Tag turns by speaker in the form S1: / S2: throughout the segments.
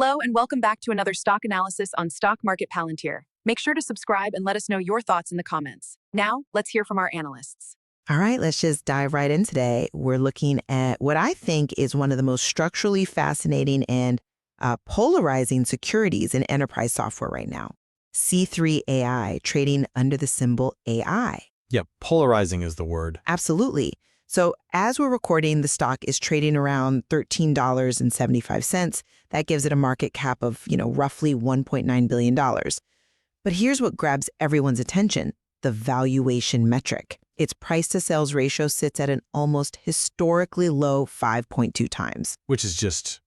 S1: Hello and welcome back to another stock analysis on Stock Market Palantir. Make sure to subscribe and let us know your thoughts in the comments. Now, let's hear from our analysts.
S2: All right, let's just dive right in today. We're looking at what I think is one of the most structurally fascinating and polarizing securities in enterprise software right now. C3 AI, trading under the symbol AI.
S3: Yeah, polarizing is the word.
S2: Absolutely. So as we're recording, the stock is trading around $13.75. That gives it a market cap of, roughly $1.9 billion. But here's what grabs everyone's attention, the valuation metric. Its price to sales ratio sits at an almost historically low 5.2 times.
S3: Which is just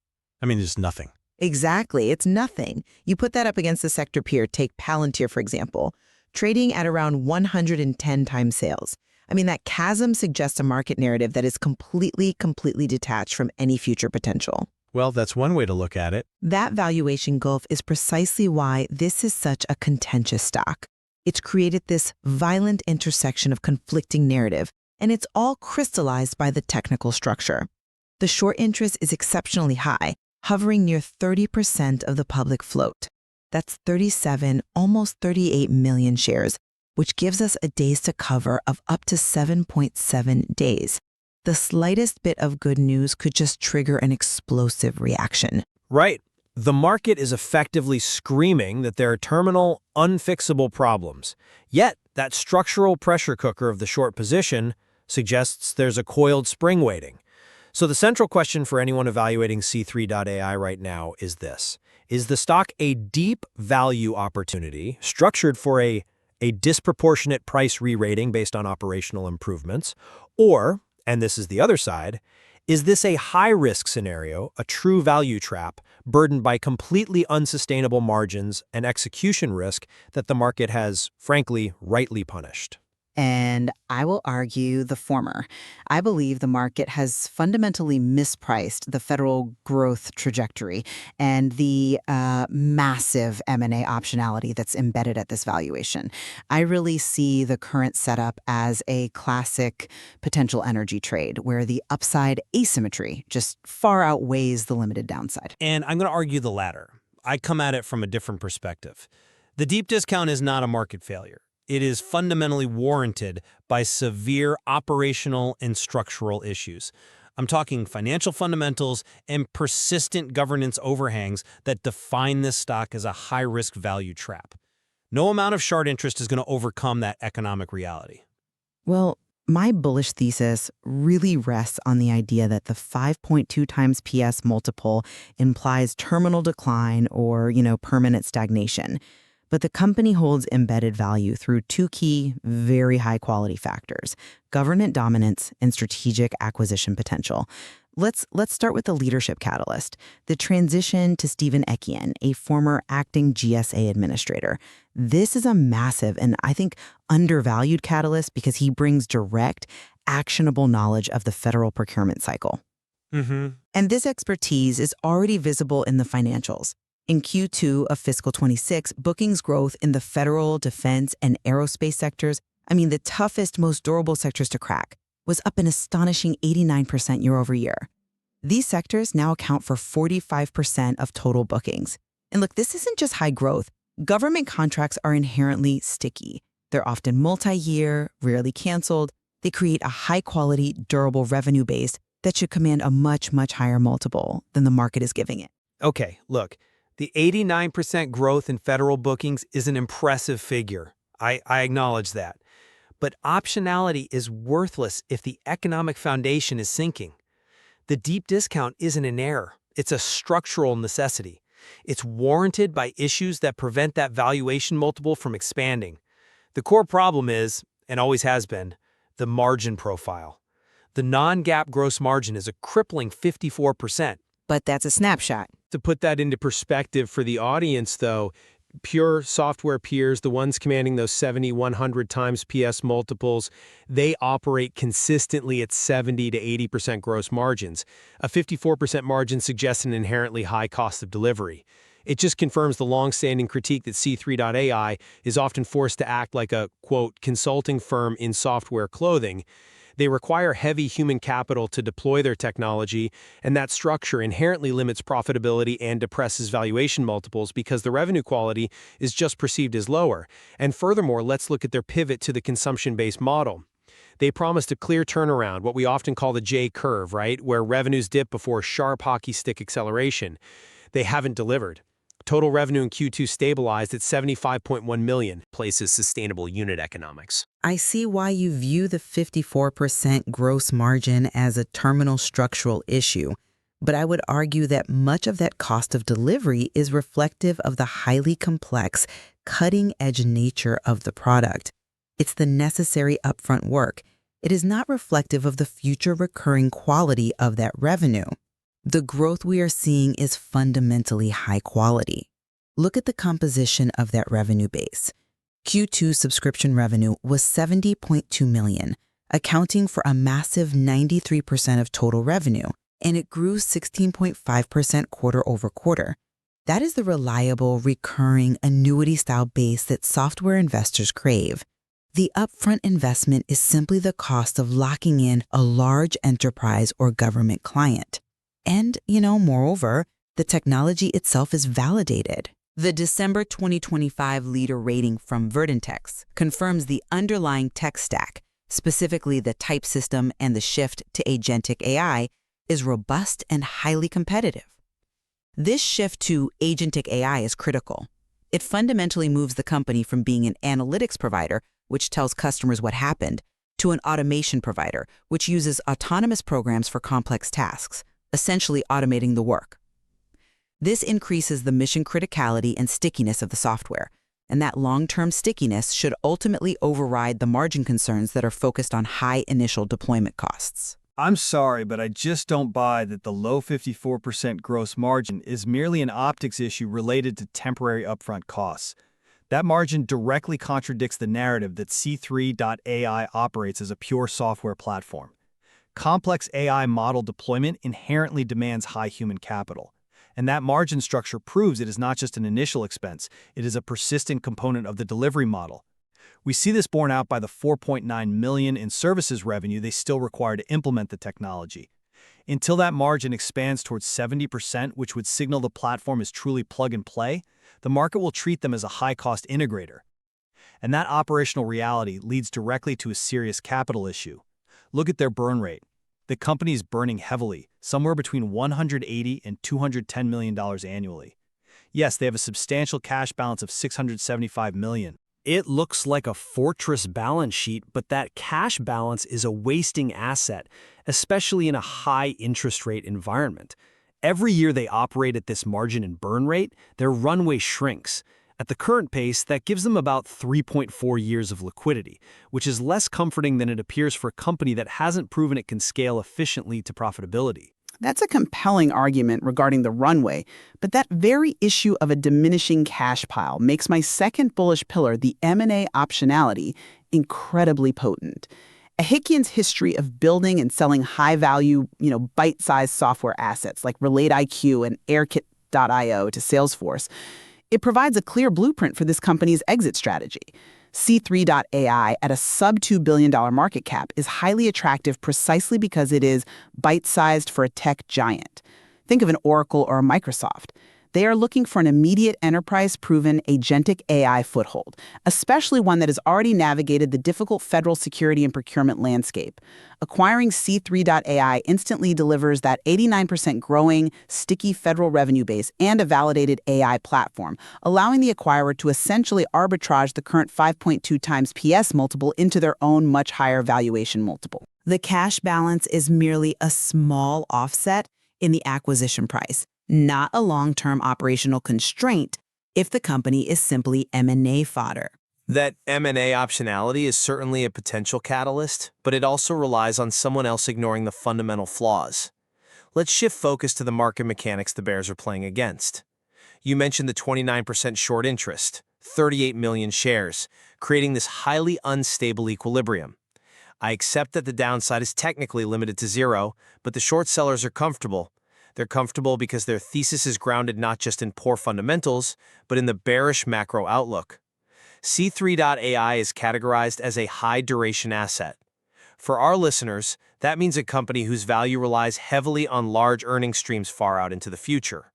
S3: nothing.
S2: Exactly, it's nothing. You put that up against the sector peer, take Palantir, for example, trading at around 110 times sales. That chasm suggests a market narrative that is completely detached from any future potential.
S3: Well, that's one way to look at it.
S2: That valuation gulf is precisely why this is such a contentious stock. It's created this violent intersection of conflicting narrative, and it's all crystallized by the technical structure. The short interest is exceptionally high, hovering near 30% of the public float. That's 37, almost 38 million shares, which gives us a days to cover of up to 7.7 days. The slightest bit of good news could just trigger an explosive reaction.
S4: Right. The market is effectively screaming that there are terminal, unfixable problems. Yet, that structural pressure cooker of the short position suggests there's a coiled spring waiting. So the central question for anyone evaluating C3.ai right now is this. Is the stock a deep value opportunity structured for a disproportionate price re-rating based on operational improvements? Or, and this is the other side, is this a high-risk scenario, a true value trap, burdened by completely unsustainable margins and execution risk that the market has, frankly, rightly punished?
S5: And I will argue the former. I believe the market has fundamentally mispriced the federal growth trajectory and the massive M&A optionality that's embedded at this valuation. I really see the current setup as a classic potential energy trade where the upside asymmetry just far outweighs the limited downside.
S4: And I'm going to argue the latter. I come at it from a different perspective. The deep discount is not a market failure. It is fundamentally warranted by severe operational and structural issues. I'm talking financial fundamentals and persistent governance overhangs that define this stock as a high-risk value trap. No amount of short interest is going to overcome that economic reality.
S2: Well, my bullish thesis really rests on the idea that the 5.2 times PS multiple implies terminal decline or, permanent stagnation. But the company holds embedded value through two key, very high-quality factors: governance dominance and strategic acquisition potential. Let's start with the leadership catalyst, the transition to Stephen Etienne, a former acting GSA administrator. This is a massive and, I think, undervalued catalyst because he brings direct, actionable knowledge of the federal procurement cycle. And this expertise is already visible in the financials. In Q2 of fiscal 26, bookings growth in the federal, defense, and aerospace sectors, the toughest, most durable sectors to crack, was up an astonishing 89% year over year. These sectors now account for 45% of total bookings. And look, this isn't just high growth. Government contracts are inherently sticky. They're often multi-year, rarely canceled. They create a high-quality, durable revenue base that should command a much, much higher multiple than the market is giving it.
S4: Okay, look. The 89% growth in federal bookings is an impressive figure. I acknowledge that. But optionality is worthless if the economic foundation is sinking. The deep discount isn't an error. It's a structural necessity. It's warranted by issues that prevent that valuation multiple from expanding. The core problem is, and always has been, the margin profile. The non-GAAP gross margin is a crippling 54%.
S5: But that's a snapshot.
S6: To put that into perspective for the audience, though, pure software peers, the ones commanding those 70, 100 times PS multiples, they operate consistently at 70 to 80% gross margins. A 54% margin suggests an inherently high cost of delivery. It just confirms the long-standing critique that C3.ai is often forced to act like a, quote, consulting firm in software clothing. They require heavy human capital to deploy their technology, and that structure inherently limits profitability and depresses valuation multiples because the revenue quality is just perceived as lower. And furthermore, let's look at their pivot to the consumption-based model. They promised a clear turnaround, what we often call the J curve, right, where revenues dip before sharp hockey stick acceleration. They haven't delivered. Total revenue in Q2 stabilized at 75.1 million, places sustainable unit economics.
S2: I see why you view the 54% gross margin as a terminal structural issue, but I would argue that much of that cost of delivery is reflective of the highly complex, cutting-edge nature of the product. It's the necessary upfront work. It is not reflective of the future recurring quality of that revenue. The growth we are seeing is fundamentally high quality. Look at the composition of that revenue base. Q2 subscription revenue was $70.2 million, accounting for a massive 93% of total revenue, and it grew 16.5% quarter over quarter. That is the reliable, recurring, annuity-style base that software investors crave. The upfront investment is simply the cost of locking in a large enterprise or government client. And, moreover, the technology itself is validated. The December 2025 leader rating from Verdantex confirms the underlying tech stack, specifically the type system and the shift to agentic AI, is robust and highly competitive. This shift to agentic AI is critical. It fundamentally moves the company from being an analytics provider, which tells customers what happened, to an automation provider, which uses autonomous programs for complex tasks, essentially automating the work. This increases the mission criticality and stickiness of the software, and that long-term stickiness should ultimately override the margin concerns that are focused on high initial deployment costs.
S7: I'm sorry, but I just don't buy that the low 54% gross margin is merely an optics issue related to temporary upfront costs. That margin directly contradicts the narrative that C3.ai operates as a pure software platform. Complex AI model deployment inherently demands high human capital, and that margin structure proves it is not just an initial expense, it is a persistent component of the delivery model. We see this borne out by the $4.9 million in services revenue they still require to implement the technology. Until that margin expands towards 70%, which would signal the platform is truly plug-and-play, the market will treat them as a high-cost integrator. And that operational reality leads directly to a serious capital issue. Look at their burn rate. The company is burning heavily, somewhere between $180 and $210 million annually. Yes, they have a substantial cash balance of $675 million.
S4: It looks like a fortress balance sheet, but that cash balance is a wasting asset, especially in a high interest rate environment. Every year they operate at this margin and burn rate, their runway shrinks. At the current pace, that gives them about 3.4 years of liquidity, which is less comforting than it appears for a company that hasn't proven it can scale efficiently to profitability.
S5: That's a compelling argument regarding the runway, but that very issue of a diminishing cash pile makes my second bullish pillar, the M&A optionality, incredibly potent. Ahikyan's history of building and selling high-value, bite-sized software assets like RelateIQ and AirKit.io to Salesforce, it provides a clear blueprint for this company's exit strategy. C3.ai at a sub-$2 billion market cap is highly attractive precisely because it is bite-sized for a tech giant. Think of an Oracle or a Microsoft. They are looking for an immediate enterprise-proven agentic AI foothold, especially one that has already navigated the difficult federal security and procurement landscape. Acquiring C3.ai instantly delivers that 89% growing, sticky federal revenue base and a validated AI platform, allowing the acquirer to essentially arbitrage the current 5.2 times PS multiple into their own much higher valuation multiple. The cash balance is merely a small offset in the acquisition price, not a long-term operational constraint if the company is simply M&A fodder.
S4: That M&A optionality is certainly a potential catalyst, but it also relies on someone else ignoring the fundamental flaws. Let's shift focus to the market mechanics the bears are playing against. You mentioned the 29% short interest, 38 million shares, creating this highly unstable equilibrium. I accept that the downside is technically limited to zero, but the short sellers are comfortable. They're comfortable because their thesis is grounded not just in poor fundamentals, but in the bearish macro outlook. C3.ai is categorized as a high-duration asset. For our listeners, that means a company whose value relies heavily on large earning streams far out into the future.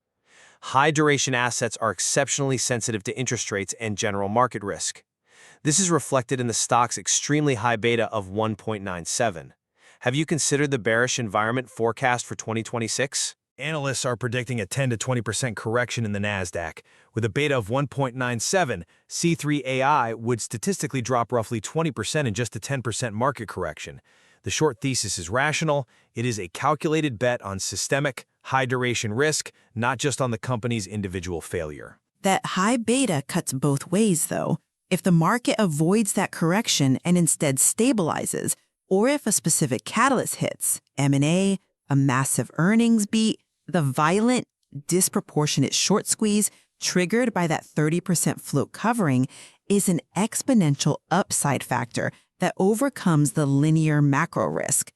S4: High-duration assets are exceptionally sensitive to interest rates and general market risk. This is reflected in the stock's extremely high beta of 1.97. Have you considered the bearish environment forecast for 2026?
S6: Analysts are predicting a 10 to 20% correction in the Nasdaq. With a beta of 1.97, C3 AI would statistically drop roughly 20% in just a 10% market correction. The short thesis is rational. It is a calculated bet on systemic, high-duration risk, not just on the company's individual failure.
S2: That high beta cuts both ways, though. If the market avoids that correction and instead stabilizes, or if a specific catalyst hits, M&A, a massive earnings beat, the violent, disproportionate short squeeze triggered by that 30% float covering is an exponential upside factor that overcomes the linear macro risk.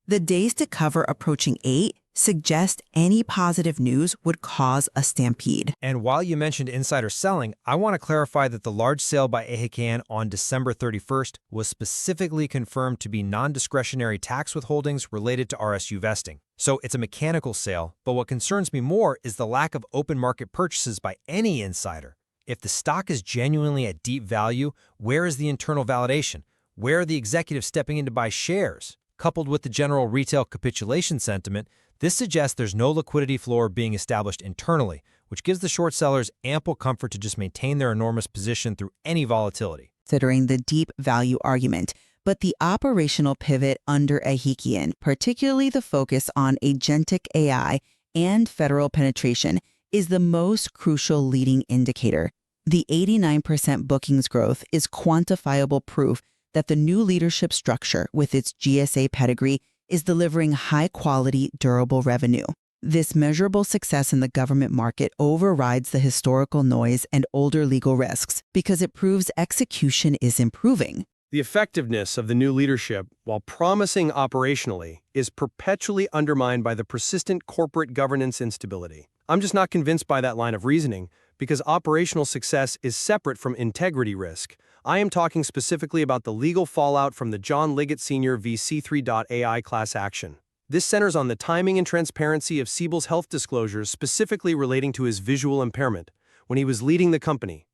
S2: The days to cover approaching 8 suggest any positive news would cause a stampede.
S4: And while you mentioned insider selling, I want to clarify that the large sale by Ehikian on December 31st was specifically confirmed to be non-discretionary tax withholdings related to RSU vesting. So it's a mechanical sale, but what concerns me more is the lack of open market purchases by any insider. If the stock is genuinely at deep value, where is the internal validation? Where are the executives stepping in to buy shares? Coupled with the general retail capitulation sentiment, this suggests there's no liquidity floor being established internally, which gives the short sellers ample comfort to just maintain their enormous position through any volatility.
S2: Considering the deep value argument, but the operational pivot under Ehikian, particularly the focus on agentic AI and federal penetration, is the most crucial leading indicator. The 89% bookings growth is quantifiable proof that the new leadership structure with its GSA pedigree is delivering high-quality, durable revenue. This measurable success in the government market overrides the historical noise and older legal risks because it proves execution is improving.
S6: The effectiveness of the new leadership, while promising operationally, is perpetually undermined by the persistent corporate governance instability. I'm just not convinced by that line of reasoning, because operational success is separate from integrity risk. I am talking specifically about the legal fallout from the John Liggett Sr. v. C3.ai class action. This centers on the timing and transparency of Siebel's health disclosures specifically relating to his visual impairment when he was leading the company.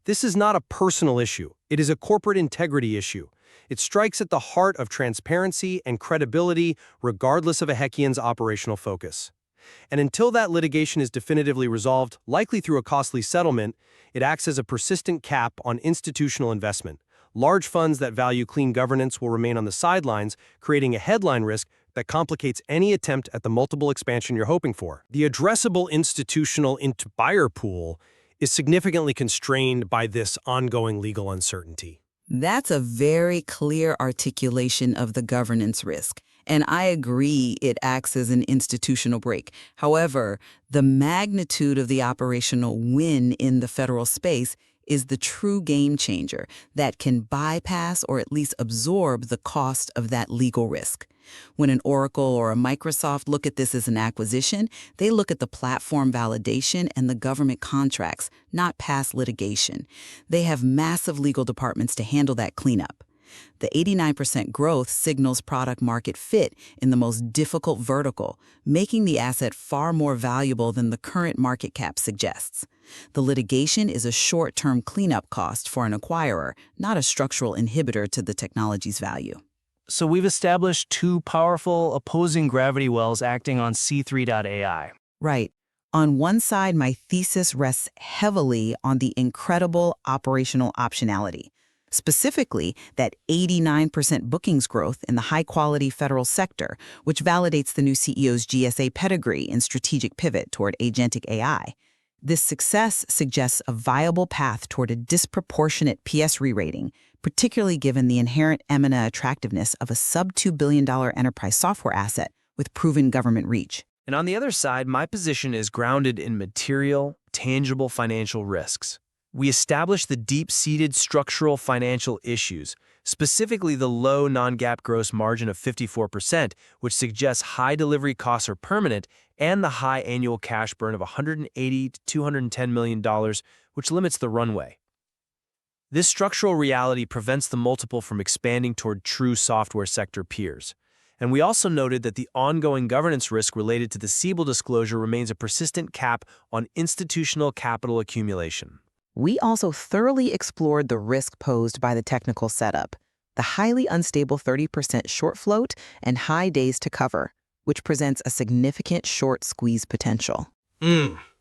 S6: This is not a personal issue. It is a corporate integrity issue. It strikes at the heart of transparency and credibility regardless of Ehikian's operational focus. And until that litigation is definitively resolved, likely through a costly settlement, it acts as a persistent cap on institutional investment. Large funds that value clean governance will remain on the sidelines, creating a headline risk that complicates any attempt at the multiple expansion you're hoping for. The addressable institutional buyer pool is significantly constrained by this ongoing legal uncertainty.
S2: That's a very clear articulation of the governance risk. And I agree it acts as an institutional brake. However, the magnitude of the operational win in the federal space is the true game changer that can bypass or at least absorb the cost of that legal risk. When an Oracle or a Microsoft look at this as an acquisition, they look at the platform validation and the government contracts, not past litigation. They have massive legal departments to handle that cleanup. The 89% growth signals product market fit in the most difficult vertical, making the asset far more valuable than the current market cap suggests. The litigation is a short-term cleanup cost for an acquirer, not a structural inhibitor to the technology's value.
S8: So we've established two powerful opposing gravity wells acting on C3.ai.
S2: Right. On one side, my thesis rests heavily on the incredible operational optionality. Specifically, that 89% bookings growth in the high-quality federal sector, which validates the new CEO's GSA pedigree and strategic pivot toward agentic AI. This success suggests a viable path toward a disproportionate PS re-rating, particularly given the inherent M&A attractiveness of a sub-$2 billion enterprise software asset with proven government reach.
S8: And on the other side, my position is grounded in material, tangible financial risks. We established the deep-seated structural financial issues, specifically the low non-GAAP gross margin of 54%, which suggests high delivery costs are permanent, and the high annual cash burn of $180 to $210 million, which limits the runway. This structural reality prevents the multiple from expanding toward true software sector peers. And we also noted that the ongoing governance risk related to the Siebel disclosure remains a persistent cap on institutional capital accumulation.
S2: We also thoroughly explored the risk posed by the technical setup, the highly unstable 30% short float and high days to cover, which presents a significant short squeeze potential.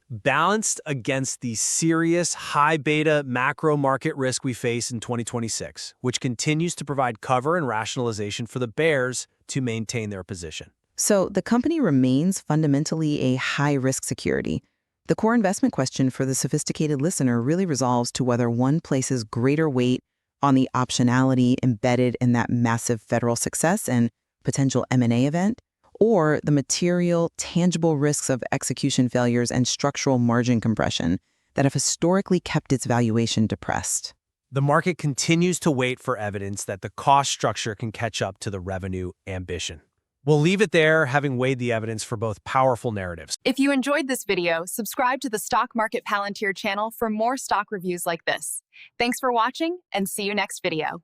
S8: Balanced against the serious high beta macro market risk we face in 2026, which continues to provide cover and rationalization for the bears to maintain their position.
S2: So the company remains fundamentally a high-risk security. The core investment question for the sophisticated listener really resolves to whether one places greater weight on the optionality embedded in that massive federal success and potential M&A event, or the material, tangible risks of execution failures and structural margin compression that have historically kept its valuation depressed.
S8: The market continues to wait for evidence that the cost structure can catch up to the revenue ambition. We'll leave it there, having weighed the evidence for both powerful narratives.
S1: If you enjoyed this video, subscribe to the Stock Market Palantir channel for more stock reviews like this. Thanks for watching, and see you next video.